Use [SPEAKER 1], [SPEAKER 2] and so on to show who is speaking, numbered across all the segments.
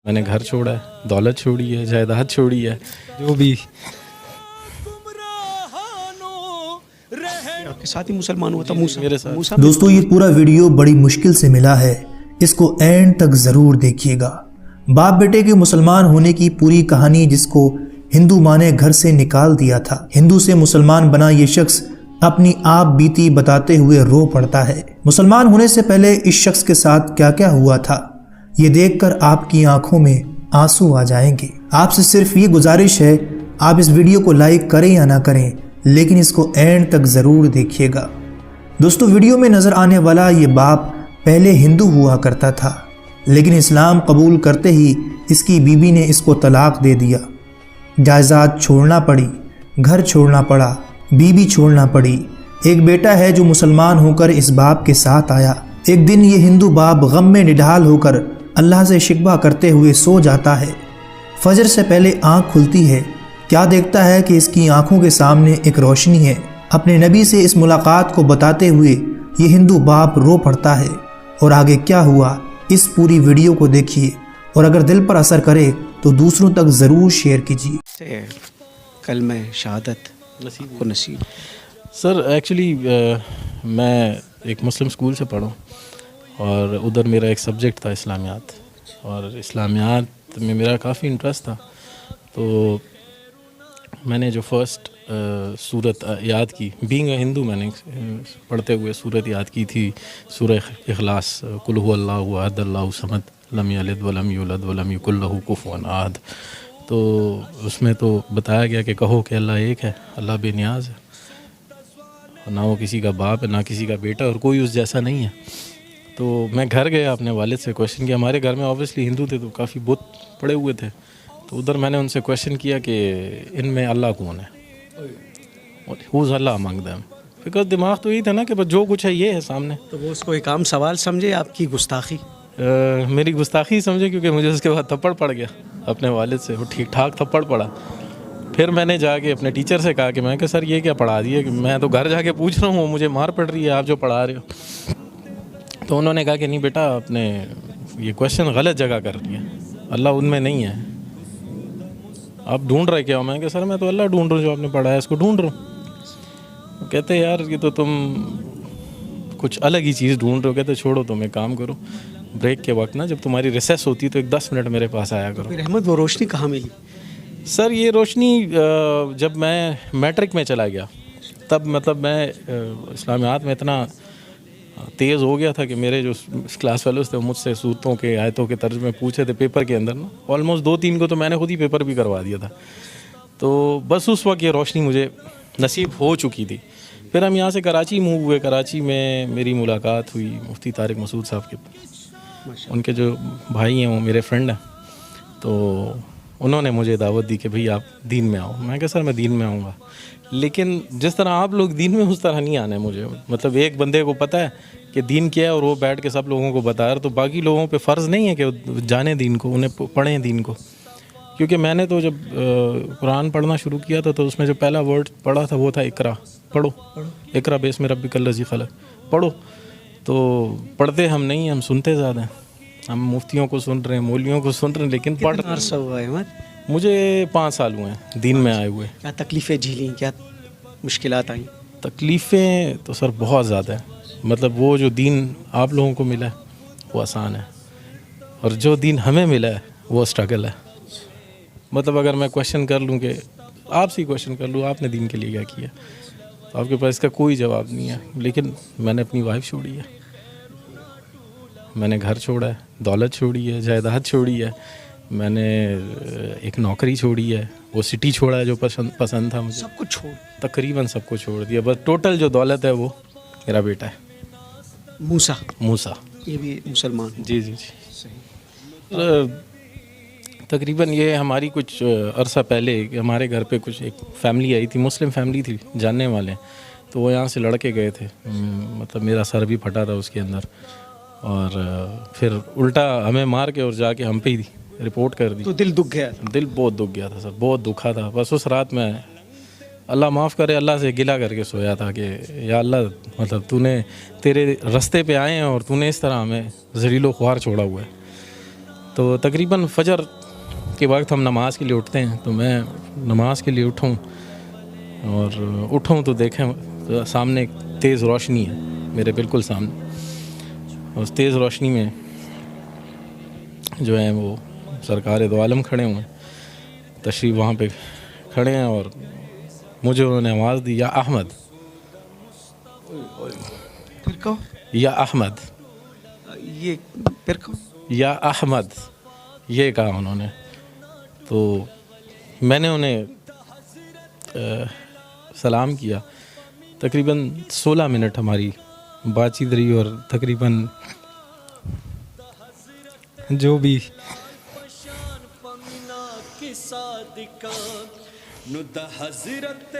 [SPEAKER 1] میں نے گھر چھوڑا ہے, دولت چھوڑی ہے, جائیداد چھوڑی ہے, جو بھی.
[SPEAKER 2] آپ کے ساتھ ہی مسلمان ہوا تھا
[SPEAKER 1] میرے ساتھ.
[SPEAKER 2] موسیٰ.
[SPEAKER 3] دوستو یہ پورا ویڈیو بڑی مشکل سے ملا ہے, اس کو اینڈ تک ضرور دیکھیے گا. باپ بیٹے کے مسلمان ہونے کی پوری کہانی جس کو ہندو ماں نے گھر سے نکال دیا تھا. ہندو سے مسلمان بنا یہ شخص اپنی آپ بیتی بتاتے ہوئے رو پڑتا ہے. مسلمان ہونے سے پہلے اس شخص کے ساتھ کیا کیا ہوا تھا یہ دیکھ کر آپ کی آنکھوں میں آنسو آ جائیں گے. آپ سے صرف یہ گزارش ہے, آپ اس ویڈیو کو لائک کریں یا نہ کریں لیکن اس کو اینڈ تک ضرور دیکھیے گا. دوستو ویڈیو میں نظر آنے والا یہ باپ پہلے ہندو ہوا کرتا تھا, لیکن اسلام قبول کرتے ہی اس کی بیوی نے اس کو طلاق دے دیا. جائیداد چھوڑنا پڑی, گھر چھوڑنا پڑا, بیوی چھوڑنا پڑی. ایک بیٹا ہے جو مسلمان ہو کر اس باپ کے ساتھ آیا. ایک دن یہ ہندو باپ غم میں نڈھال ہو کر اللہ سے شکوہ کرتے ہوئے سو جاتا ہے. فجر سے پہلے آنکھ کھلتی ہے, کیا دیکھتا ہے کہ اس کی آنکھوں کے سامنے ایک روشنی ہے. اپنے نبی سے اس ملاقات کو بتاتے ہوئے یہ ہندو باپ رو پڑتا ہے. اور آگے کیا ہوا اس پوری ویڈیو کو دیکھیے, اور اگر دل پر اثر کرے تو دوسروں تک ضرور شیئر کیجیے.
[SPEAKER 2] کلمہ شہادت کو نصیب.
[SPEAKER 1] سر ایکچولی میں ایک مسلم اسکول سے پڑھا اور ادھر میرا ایک سبجیکٹ تھا اسلامیات, اور اسلامیات میں میرا کافی انٹرسٹ تھا. تو میں نے جو فرسٹ سورت یاد کی, بینگ اے ہندو, میں نے پڑھتے ہوئے سورت یاد کی تھی, سورہ اخلاص, قل هو اللہ احد اللہ الصمد لم یلد ولم یولد ولم یکن لہ کفوا احد. تو اس میں تو بتایا گیا کہ کہو کہ اللہ ایک ہے, اللہ بے نیاز ہے, نہ وہ کسی کا باپ ہے نہ کسی کا بیٹا, اور کوئی اس جیسا نہیں ہے. تو میں گھر گیا, اپنے والد سے کویشچن کیا. ہمارے گھر میں اوبیسلی ہندو تھے تو کافی بت پڑے ہوئے تھے, تو ادھر میں نے ان سے کویشچن کیا کہ ان میں اللہ کون ہے, who's Allah among them, because دماغ تو یہی تھا نا کہ بس جو کچھ ہے یہ ہے سامنے.
[SPEAKER 2] تو وہ اس کو ایک عام سوال سمجھے, آپ کی گستاخی؟
[SPEAKER 1] میری گستاخی سمجھے, کیونکہ مجھے اس کے بعد تھپڑ پڑ گیا اپنے والد سے, وہ ٹھیک ٹھاک تھپڑ پڑا. پھر میں نے جا کے اپنے ٹیچر سے کہا کہ سر یہ کیا پڑھا دیے, کہ میں تو گھر جا کے پوچھ رہا ہوں, مجھے مار پڑ رہی ہے آپ جو پڑھا رہے ہو. تو انہوں نے کہا کہ نہیں بیٹا, آپ نے یہ کویشچن غلط جگہ کر دیا, اللہ ان میں نہیں ہے, آپ ڈھونڈ رہے کیا ہو. میں کہ سر میں تو اللہ ڈھونڈ رہا ہوں, جو آپ نے پڑھا ہے اس کو ڈھونڈ رہا ہوں. کہتے یار یہ تو تم کچھ الگ ہی چیز ڈھونڈ رہے ہو. کہتے چھوڑو, تم ایک کام کرو, بریک کے وقت نا جب تمہاری ریسیس ہوتی ہے تو ایک 10 منٹ میرے پاس آیا کرو.
[SPEAKER 2] پھر احمد وہ روشنی کہاں ملی؟
[SPEAKER 1] سر یہ روشنی جب میں میٹرک میں چلا گیا, تب مطلب میں اسلامیات میں اتنا تیز ہو گیا تھا کہ میرے جو کلاس فیلوز تھے وہ مجھ سے سورتوں کے آیتوں کے ترجمے پوچھے تھے پیپر کے اندر نا. آلموسٹ 2-3 کو تو میں نے خود ہی پیپر بھی کروا دیا تھا. تو بس اس وقت یہ روشنی مجھے نصیب ہو چکی تھی. پھر ہم یہاں سے کراچی موو ہوئے. کراچی میں میری ملاقات ہوئی مفتی طارق مسعود صاحب کے, ان کے جو بھائی ہیں وہ میرے فرینڈ ہیں. تو انہوں نے مجھے دعوت دی کہ بھئی آپ دین میں آؤ. میں کہا سر میں دین میں آؤں گا, لیکن جس طرح آپ لوگ دین میں اس طرح نہیں آنا ہے مجھے. مطلب ایک بندے کو پتہ ہے کہ دین کیا ہے اور وہ بیٹھ کے سب لوگوں کو بتا رہا, تو باقی لوگوں پہ فرض نہیں ہے کہ وہ جانیں دین کو, انہیں پڑھیں دین کو. کیونکہ میں نے تو جب قرآن پڑھنا شروع کیا تھا تو اس میں جو پہلا ورڈ پڑھا تھا وہ تھا اقرا, پڑھو, اقرا باسم ربک الذی خلق, پڑھو. تو پڑھتے ہم نہیں, ہم سنتے زیادہ ہیں. ہم مفتیوں کو سن رہے ہیں, مولویوں کو سن رہے ہیں, لیکن پڑھ
[SPEAKER 2] کتنا عرصہ ہوا ہے احمد؟
[SPEAKER 1] مجھے 5 سال ہوئے ہیں دین میں آئے ہوئے.
[SPEAKER 2] کیا تکلیفیں جھیلیں, کیا مشکلات آئیں؟
[SPEAKER 1] تکلیفیں تو سر بہت زیادہ ہیں. مطلب وہ جو دین آپ لوگوں کو ملا ہے وہ آسان ہے, اور جو دین ہمیں ملا ہے وہ اسٹرگل ہے. مطلب اگر میں کویشچن کر لوں, کہ آپ سے ہی کویشچن کر لوں, آپ نے دین کے لیے کیا کیا, تو آپ کے پاس اس کا کوئی جواب نہیں ہے. لیکن میں نے اپنی وائف چھوڑی ہے, میں نے گھر چھوڑا ہے, دولت چھوڑی ہے, جائیداد چھوڑی ہے, میں نے ایک نوکری چھوڑی ہے, وہ سٹی چھوڑا ہے جو پسند تھا مجھے,
[SPEAKER 2] سب کچھ چھوڑ,
[SPEAKER 1] تقریباً سب کو چھوڑ دیا. بس ٹوٹل جو دولت ہے وہ میرا بیٹا ہے موسیٰ.
[SPEAKER 2] یہ بھی مسلمان؟
[SPEAKER 1] جی جی جی صحیح. تقریباً یہ ہماری کچھ عرصہ پہلے ہمارے گھر پہ کچھ ایک فیملی آئی تھی, مسلم فیملی تھی, جاننے والے, تو وہ یہاں سے لڑکے گئے تھے. مطلب میرا سر بھی پھٹا تھا اس کے اندر, اور پھر الٹا ہمیں مار کے اور جا کے ہم پہ ہی رپورٹ کر دی.
[SPEAKER 2] تو دل دکھ گیا تھا؟
[SPEAKER 1] دل بہت دکھ گیا تھا سر, بہت دکھا تھا. بس اس رات میں اللہ معاف کرے, اللہ سے گلہ کر کے سویا تھا کہ یا اللہ, مطلب تو نے تیرے رستے پہ آئے ہیں اور تو نے اس طرح ہمیں ذلیل و خوار چھوڑا ہوا ہے. تو تقریباً فجر کے وقت ہم نماز کے لیے اٹھتے ہیں. تو میں نماز کے لیے اٹھوں اور اٹھوں تو دیکھیں تو سامنے ایک تیز روشنی ہے میرے بالکل سامنے. اس تیز روشنی میں جو ہیں وہ سرکار دو عالم کھڑے ہوئے ہیں, تشریف وہاں پہ کھڑے ہیں, اور مجھے انہوں نے آواز دی, یا احمد,
[SPEAKER 2] پھر کہو,
[SPEAKER 1] یا احمد,
[SPEAKER 2] یہ پھر کہو.
[SPEAKER 1] یا احمد, یہ کہا انہوں نے. تو میں نے انہیں سلام کیا. تقریباً 16 منٹ ہماری بات چیت رہی, اور تقریباً جو بھی
[SPEAKER 4] حضرت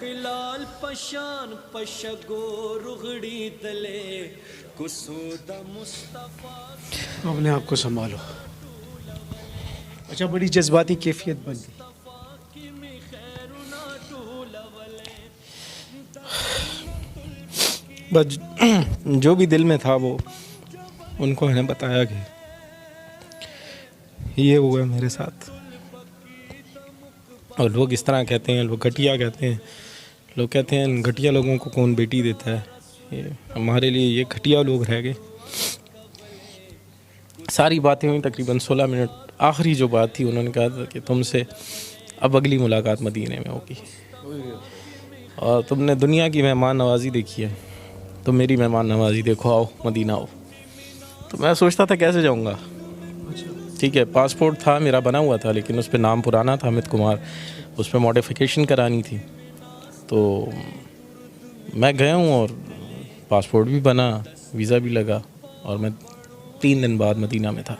[SPEAKER 4] بلال پشان پشگو رغڑی دلے کسود مصطفیٰ.
[SPEAKER 2] اپنے آپ کو سنبھالو. اچھا, بڑی جذباتی کیفیت بن گئی.
[SPEAKER 1] بس جو بھی دل میں تھا وہ ان کو میں نے بتایا کہ یہ ہوا ہے میرے ساتھ. اور لوگ اس طرح کہتے ہیں, لوگ گھٹیا کہتے ہیں, لوگ کہتے ہیں گھٹیا لوگوں کو کون بیٹی دیتا ہے. ہمارے لیے یہ گھٹیا لوگ رہ گئے. ساری باتیں ہوئیں تقریباً 16 منٹ. آخری جو بات تھی انہوں نے کہا تھا کہ تم سے اب اگلی ملاقات مدینے میں ہوگی, اور تم نے دنیا کی مہمان نوازی دیکھی ہے, تو میری مہمان نوازی دیکھو, آؤ مدینہ آؤ. تو میں سوچتا تھا کیسے جاؤں گا. ٹھیک ہے, پاسپورٹ تھا میرا بنا ہوا تھا, لیکن اس پہ نام پرانا تھا امیت کمار, اس پہ ماڈیفیکیشن کرانی تھی. تو میں گیا ہوں اور پاسپورٹ بھی بنا, ویزا بھی لگا, اور میں 3 دن بعد مدینہ میں تھا.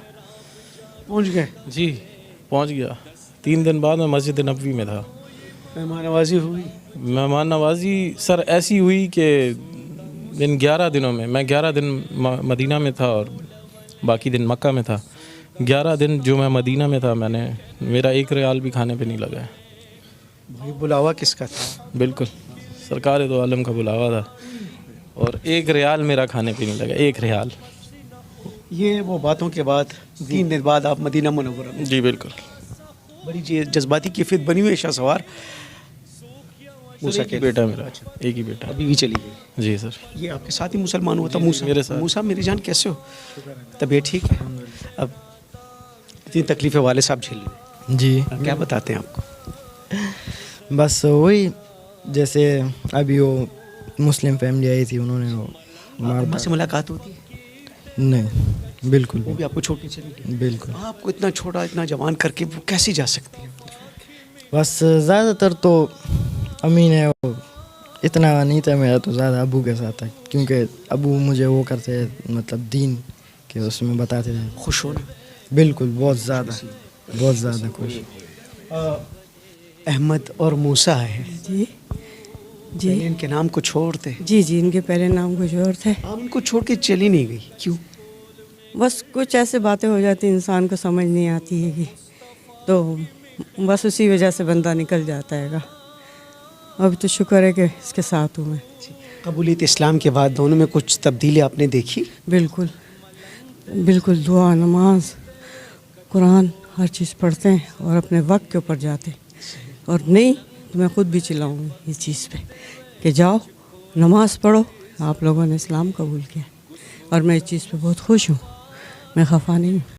[SPEAKER 2] پہنچ گئے؟
[SPEAKER 1] جی پہنچ گیا. 3 دن بعد میں مسجد نبوی میں تھا.
[SPEAKER 2] مہمان نوازی ہوئی؟
[SPEAKER 1] مہمان نوازی سر ایسی ہوئی کہ ان 11 دنوں میں 11 دن مدینہ میں تھا اور باقی دن مکہ میں تھا. 11 دن جو میں مدینہ میں تھا, میں نے میرا 1 ریال بھی کھانے پہ نہیں لگا ہے.
[SPEAKER 2] بھائی بلاوا کس کا تھا؟
[SPEAKER 1] بالکل سرکار دو عالم کا بلاوا تھا, اور 1 ریال میرا کھانے پہ نہیں لگا, 1 ریال.
[SPEAKER 2] یہ وہ باتوں کے بعد 3 دن بعد آپ مدینہ منورہ میں.
[SPEAKER 1] جی بالکل.
[SPEAKER 2] بڑی جذباتی کیفیت بنی ہوئی ہے. شاہ سوار موسیٰ
[SPEAKER 1] ایک ہی بیٹا میرا, ایک ہی بیٹا.
[SPEAKER 2] ابھی بھی چلی گئی؟
[SPEAKER 1] جی سر.
[SPEAKER 2] یہ آپ کے ساتھ ہی مسلمان ہوا تھا موسیٰ؟
[SPEAKER 1] میرے ساتھ.
[SPEAKER 2] موسیٰ میری جان کیسے ہو؟ طبیعت ٹھیک ہے؟ اب اتنی تکلیفیں والد صاحب جھیل رہے ہیں,
[SPEAKER 5] جی
[SPEAKER 2] کیا بتاتے ہیں آپ کو؟
[SPEAKER 5] بس وہی جیسے ابھی وہ مسلم فیملی آئی تھی, انہوں نے وہ
[SPEAKER 2] اماں سے ملاقات ہوتی ہے؟
[SPEAKER 5] نہیں بالکل
[SPEAKER 2] وہ بھی آپ کو چھوڑ کے چلی گئی؟
[SPEAKER 5] بالکل.
[SPEAKER 2] آپ کو اتنا چھوٹا اتنا جوان کر کے وہ کیسی جا سکتی ہے؟
[SPEAKER 5] بس زیادہ تر تو امی نے وہ اتنا نہیں تھا میرا, تو زیادہ ابو کے ساتھ تھا, کیونکہ ابو مجھے وہ کرتے مطلب دین کے اس میں بتاتے تھے.
[SPEAKER 2] خوش ہونا؟
[SPEAKER 5] بالکل, بہت زیادہ خوش.
[SPEAKER 2] احمد اور موسیٰ ہے.
[SPEAKER 6] جی جی
[SPEAKER 2] ان کے نام کو چھوڑتے؟
[SPEAKER 6] جی جی ان کے پہلے نام کچھ اور تھے.
[SPEAKER 2] آپ ان کو چھوڑ کے چلی نہیں گئی, کیوں؟
[SPEAKER 6] بس کچھ ایسے باتیں ہو جاتی انسان کو سمجھ نہیں آتی ہے, تو بس اسی وجہ سے بندہ نکل جاتا ہے گا. ابھی تو شکر ہے کہ اس کے ساتھ ہوں میں.
[SPEAKER 2] قبولیت اسلام کے بعد دونوں میں کچھ تبدیلی آپ نے دیکھی؟
[SPEAKER 6] بالکل بالکل. دعا, نماز, قرآن ہر چیز پڑھتے ہیں اور اپنے وقت کے اوپر جاتے ہیں. اور نہیں تو میں خود بھی چلاؤں گی اس چیز پہ کہ جاؤ نماز پڑھو. آپ لوگوں نے اسلام قبول کیا اور میں اس چیز پہ بہت خوش ہوں, میں خفا نہیں ہوں.